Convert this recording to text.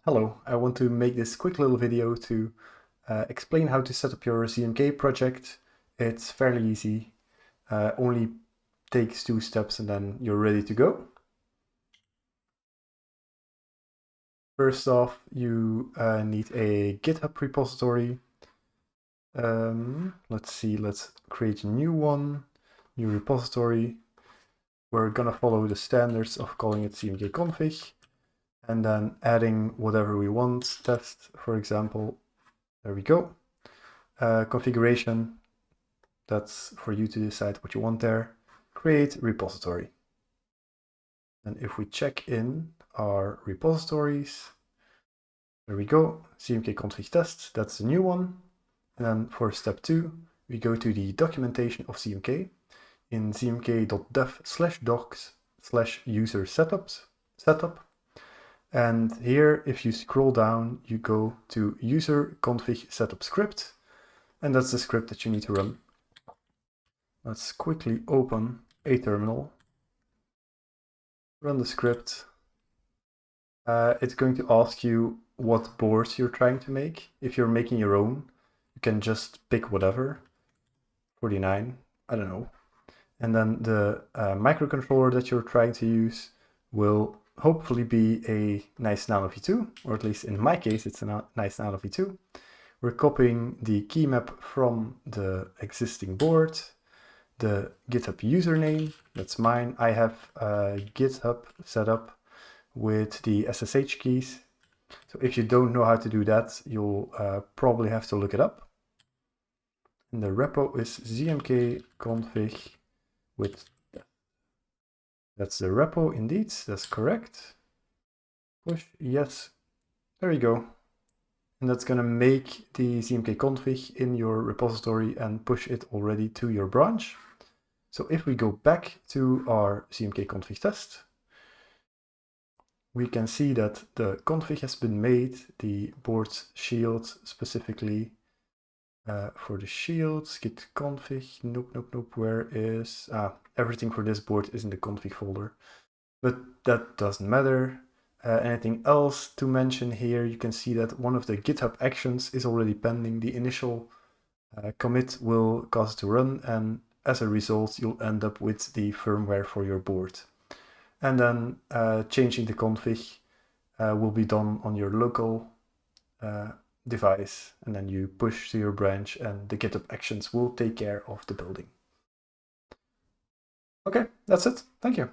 Hello, I want to make this quick little video to explain how to set up your ZMK project. It's fairly easy, only takes 2 steps and then you're ready to go. First off, you need a GitHub repository. Let's create a new one, new repository. We're gonna follow the standards of calling it ZMK config and then adding whatever we want, test, for example. There we go. Configuration, that's for you to decide what you want there. Create repository. And if we check in our repositories, there we go, ZMK config test, that's the new one. And then for step 2, we go to the documentation of ZMK in zmk.dev/docs/user setup. And here, if you scroll down, you go to user config setup script, and that's the script that you need to run. Let's quickly open a terminal, run the script. It's going to ask you what board you're trying to make. If you're making your own, you can just pick whatever, 49, I don't know. And then the microcontroller that you're trying to use will hopefully be a nice Nano V2, or at least in my case, it's a nice Nano V2. We're copying the key map from the existing board, the GitHub username, that's mine. I have GitHub set up with the SSH keys. So if you don't know how to do that, you'll probably have to look it up. And the repo is ZMK config with, that's the repo indeed, that's correct. Push, yes, there you go. And that's gonna make the ZMK config in your repository and push it already to your branch. So if we go back to our ZMK config test, we can see that the config has been made, the board shield specifically. For the shields, git config, nope, where is, everything for this board is in the config folder, but that doesn't matter. Anything else to mention here, you can see that one of the GitHub actions is already pending. The initial commit will cause it to run, and as a result, you'll end up with the firmware for your board. And then changing the config will be done on your local device, and then you push to your branch and the GitHub actions will take care of the building. Okay, that's it. Thank you.